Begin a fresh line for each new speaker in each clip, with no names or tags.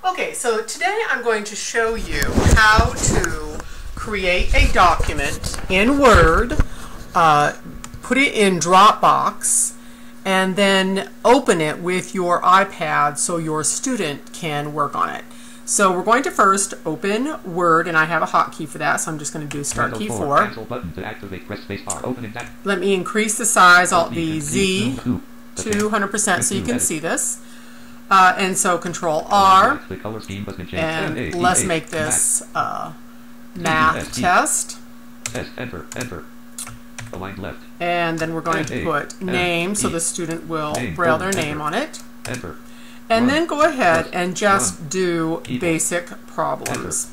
Okay, so today I'm going to show you how to create a document in Word, put it in Dropbox, and then open it with your iPad so your student can work on it. So we're going to first open Word, and I have a hotkey for that, so I'm just going to do Start Key 4. Let me increase the size, Alt-V-Z, to 100% so you can see this. And so Control R, and let's make this math test. And then we're going to put name so the student will braille their name on it. And then go ahead and just do basic problems,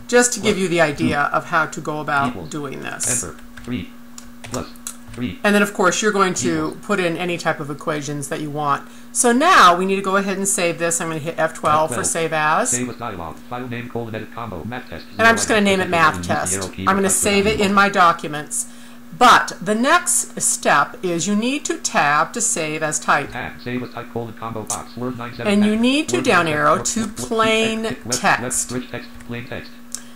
just to give you the idea of how to go about doing this. And then, of course, you're going to put in any type of equations that you want. So now we need to go ahead and save this. I'm going to hit F12 for Save As. And I'm just going to name it Math Test. I'm going to save it in my documents. But the next step is you need to tab to save as type. And you need to down arrow to plain text.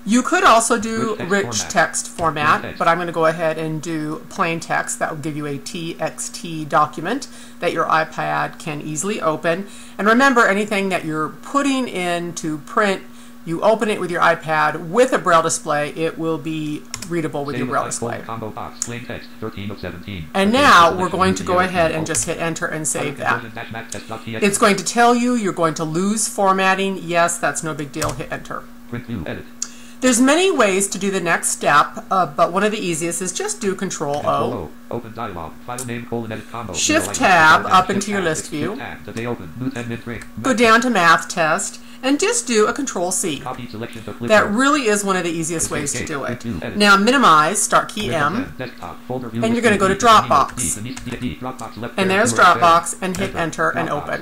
You could also do rich text format, but I'm going to go ahead and do plain text. That will give you a TXT document that your iPad can easily open. And remember, anything that you're putting in to print, you open it with your iPad with a Braille display, it will be readable with your Braille display. And now we're going to go ahead and just hit Enter and save that. It's going to tell you you're going to lose formatting. Yes, that's no big deal. Hit Enter. There's many ways to do the next step, but one of the easiest is just do Control O. Shift Tab up into your list view. Go down to Math Test and just do a Control C. That really is one of the easiest ways to do it. Now minimize, Start Key M, and you're going to go to Dropbox. And there's Dropbox, and hit Enter and open.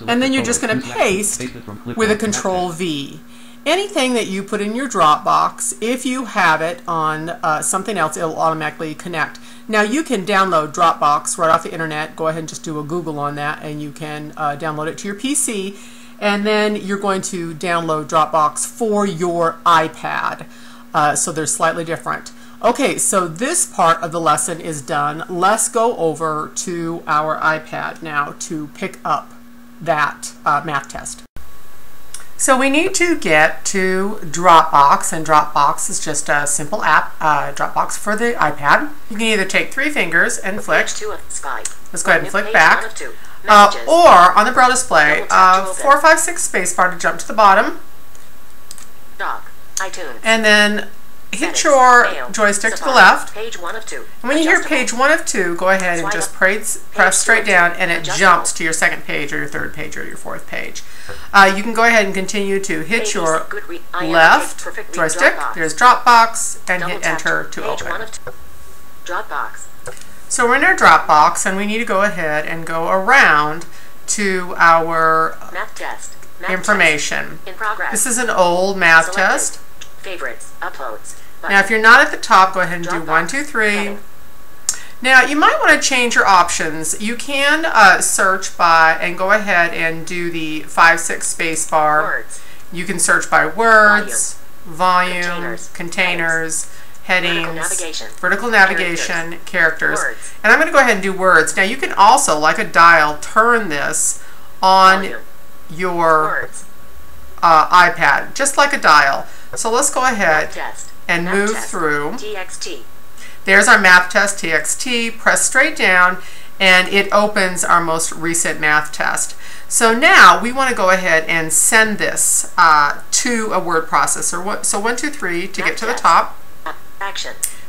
And then you're just going to paste with a Control V. Anything that you put in your Dropbox, if you have it on something else, it'll automatically connect. Now you can download Dropbox right off the internet. Go ahead and just do a Google on that, and you can download it to your PC. And then you're going to download Dropbox for your iPad. So they're slightly different. Okay, so this part of the lesson is done. Let's go over to our iPad now to pick up that math test. So we need to get to Dropbox, and Dropbox is just a simple app, Dropbox for the iPad. You can either take 3 fingers and flick. Let's go ahead and flick back. Or on the Braille display, 4, 5, 6 spacebar to jump to the bottom. And then hit your joystick to the left. And when you hear page 1 of 2, go ahead and just press straight down, and it jumps to your second page or your third page or your fourth page. You can go ahead and continue to hit your left joystick. There's Dropbox, and hit Enter to open. So we're in our Dropbox, and we need to go ahead and go around to our information. This is an old math test.
Favorites, uploads.
Now if you're not at the top, go ahead and do 1, 2, 3. Now you might want to change your options. You can search by and go ahead and do the 5, 6 space bar. You can search by words, volume, containers, headings, vertical navigation, characters. And I'm going to go ahead and do words. Now you can also, like a dial, turn this on your iPad, just like a dial. So let's go ahead and move through. There's our math test, TXT. Press straight down, and it opens our most recent math test. So now we want to go ahead and send this to a word processor. So 1, 2, 3 to get to the top.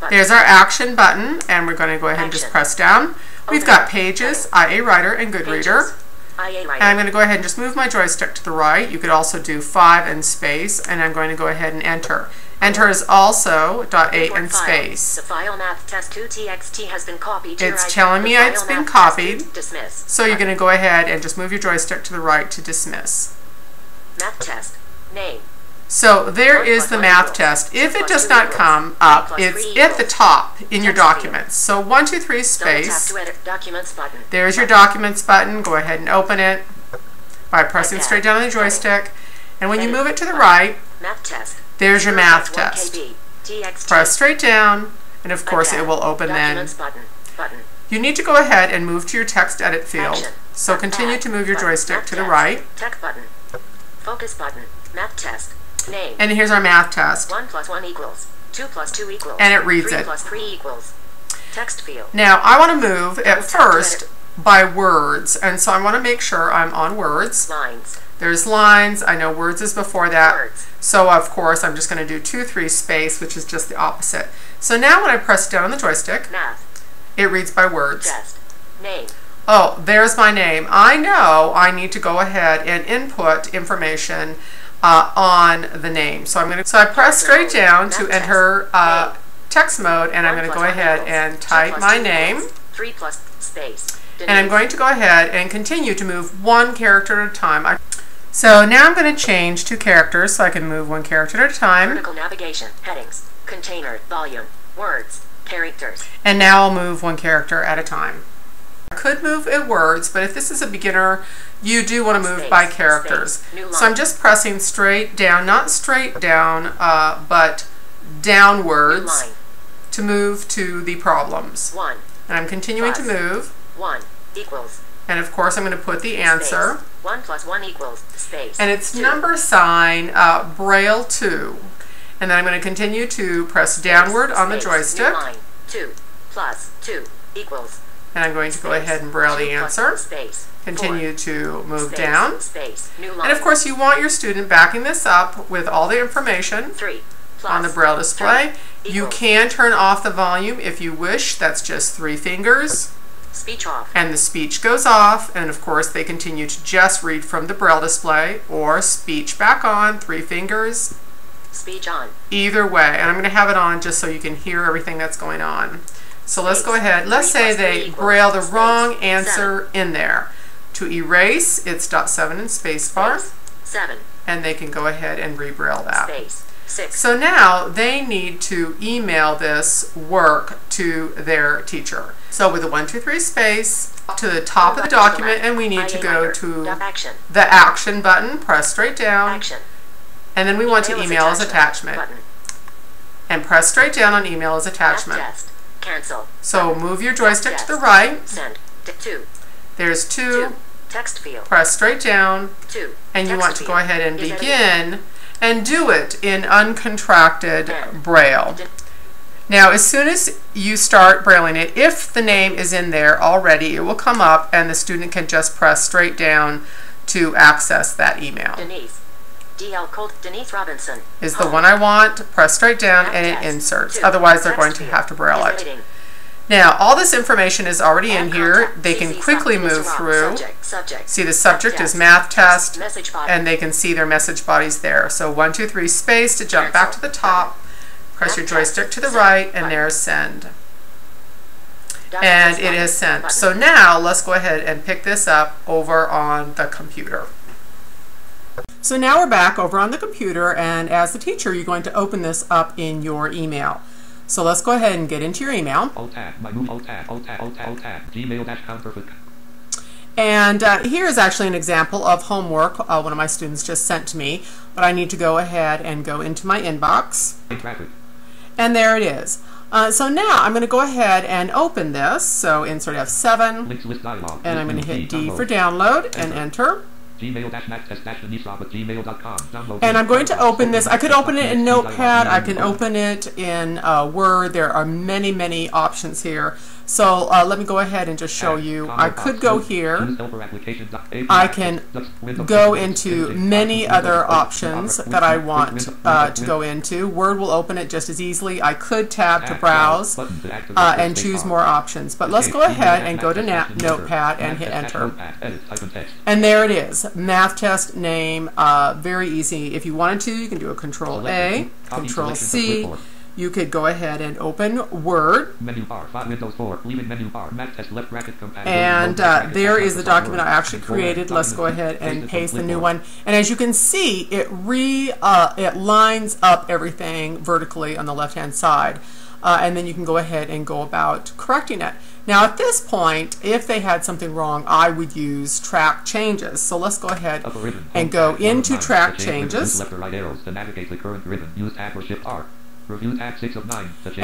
There's our action button, and we're going to go ahead and just press down. We've got Pages, IA Writer, and Goodreader. And I'm going to go ahead and just move my joystick to the right. You could also do 5 and space, and I'm going to go ahead and enter. Enter is also .8 and space.
The file math test 2 TXT has been copied.
It's telling me it's been copied. So you're going to go ahead and just move your joystick to the right to dismiss.
Math test name.
So there is the math test. If it does not come up, it's at the top in your documents. So 1, 2, 3 space. There's your documents button. Go ahead and open it. by pressing
iPad.
straight down on the joystick. And when you
Edit.
move it to the right,
Math test.
there's your math
0.1
test.
KB. TXT.
Press straight down, and of course
iPad.
it will open then.
Documents button.
You need to go ahead and move to your text edit field.
Action.
So continue
Add.
to move your
Button.
joystick
Math
to the
test.
right.
Tech button. Focus button. Math test. Name.
And here's our math test.
1 + 1 = 2 + 2 =
And it reads
3
it.
+ 3 = text field.
Now I want to move at
Double tap to
first
edit.
by words, and so I want to make sure I'm on words.
Lines.
There's lines. I know words is before that.
Words.
So of course I'm just going to do 2, 3 space, which is just the opposite. So now when I press down on the joystick,
Math.
it reads by words.
Test. Name.
Oh, there's my name. I know I need to go ahead and input information on the name. So I press straight down to enter text mode, and I'm going to go ahead and type my name.
3 + space.
And I'm going to go ahead and continue to move one character at a time. So now I'm going to change 2 characters so I can move one character at a time.
Vertical navigation. Headings. Container. Volume. Words. Characters.
And now I'll move one character at a time. I could move at words, but if this is a beginner, you do want to move
Space,
by characters.
space, new
So I'm
line.
just pressing straight down, not straight down, but downwards
New line.
to move to the problems.
1.
And I'm continuing to
Plus.
move.
1 =
And of course I'm going to put the answer.
Space. 1 + 1 = space.
And it's
2.
number sign Braille 2. And then I'm going to continue to press downward on the
Space. New
joystick.
line. 2 + 2 =
And I'm going to go ahead and Braille the
2 +
answer.
Space.
Continue to move
Space.
down.
Space. New line.
And of course you want your student backing this up with all the information
3 +
on the Braille display.
3
You
equals
can turn off the volume if you wish. That's just 3 fingers.
speech off.
And the speech goes off, and of course they continue to just read from the Braille display, or speech back on, 3 fingers.
Speech on.
Either way, and I'm going to have it on just so you can hear everything that's going on. So let's go ahead. Let's
3
say
+ 3
they
equals
braille the
space.
wrong
7.
answer in there. To erase, it's .7 and space bar,
Space. 7.
and they can go ahead and re-braille that.
Space. 6.
So now they need to email this work to their teacher. So with a 1, 2, 3 space to the top of the document, and we need to go to
Action.
the action button, press straight down,
Action.
and then we want to email as attachment.
Button.
And press straight down on email as
Math
attachment.
test. Cancel.
So move your joystick to the
Test.
right.
Send. 2.
There's 2.
2. Text field.
Press straight down,
2.
and you
Text
want to go
field.
ahead and
Is edited.
begin and do it in uncontracted
Then.
Braille. Now, as soon as you start brailing it, if the name is in there already, it will come up and the student can just press straight down to access that email.
Denise. DL Colt. Denise Robinson.
Is the one I want, press straight down and it
Test.
inserts.
2.
Otherwise, they're
Text
going to
field.
have to braille
Is
it.
editing.
Now, all this information is already in
Add
here.
contact.
They can
CC
quickly
subject.
move
Mr. Rob.
through.
Subject.
See, the subject is
Test.
math test,
Message body.
and they can see their message bodies there. So 1, 2, 3 space to jump back to the top. Press your joystick to the right, and there's send. And it is sent. So now let's go ahead and pick this up over on the computer. So now we're back over on the computer, and as the teacher, you're going to open this up in your email. So let's go ahead and get into your email. And here is actually an example of homework one of my students just sent to me, but I need to go ahead and go into my inbox. And there it is. So now I'm going to go ahead and open this. So insert F7, and I'm going to hit D for download and enter. And I'm going to open this. I could open it in Notepad. I can open it in Word. There are many, many options here. So let me go ahead and just show you. I could go here. I can go into many other options that I want to go into. Word will open it just as easily. I could tab to browse and choose more options. But let's go ahead and go to Notepad and hit enter. And there it is. Math test name. Very easy. If you wanted to, you can do a Control A, Control C. You could go ahead and open Word. And there is the document I actually created. Let's go ahead and paste the new one. And as you can see, it lines up everything vertically on the left-hand side. And then you can go ahead and go about correcting it. Now at this point, if they had something wrong, I would use track changes. So let's go ahead and go into track changes. And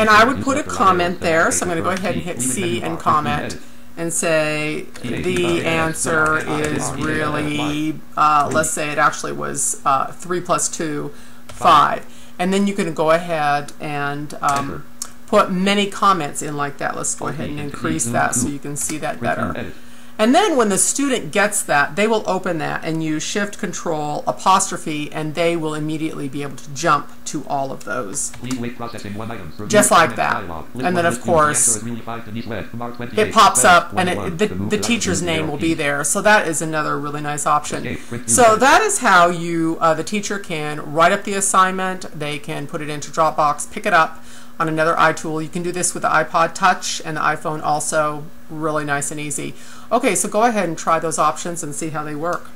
I would put a comment there, so I'm going to go ahead and hit C and comment and say the answer is really, let's say it actually was 3 plus 2, 5. And then you can go ahead and put many comments in like that. Let's go ahead and increase that so you can see that better. And then when the student gets that, they will open that and use Shift Control apostrophe, and they will immediately be able to jump to all of those. Just like that. And then of course it pops up and the teacher's name will be there. So that is another really nice option. So that is how you the teacher can write up the assignment. They can put it into Dropbox, pick it up on another iTool. You can do this with the iPod Touch and the iPhone also. Really nice and easy. Okay, so go ahead and try those options and see how they work.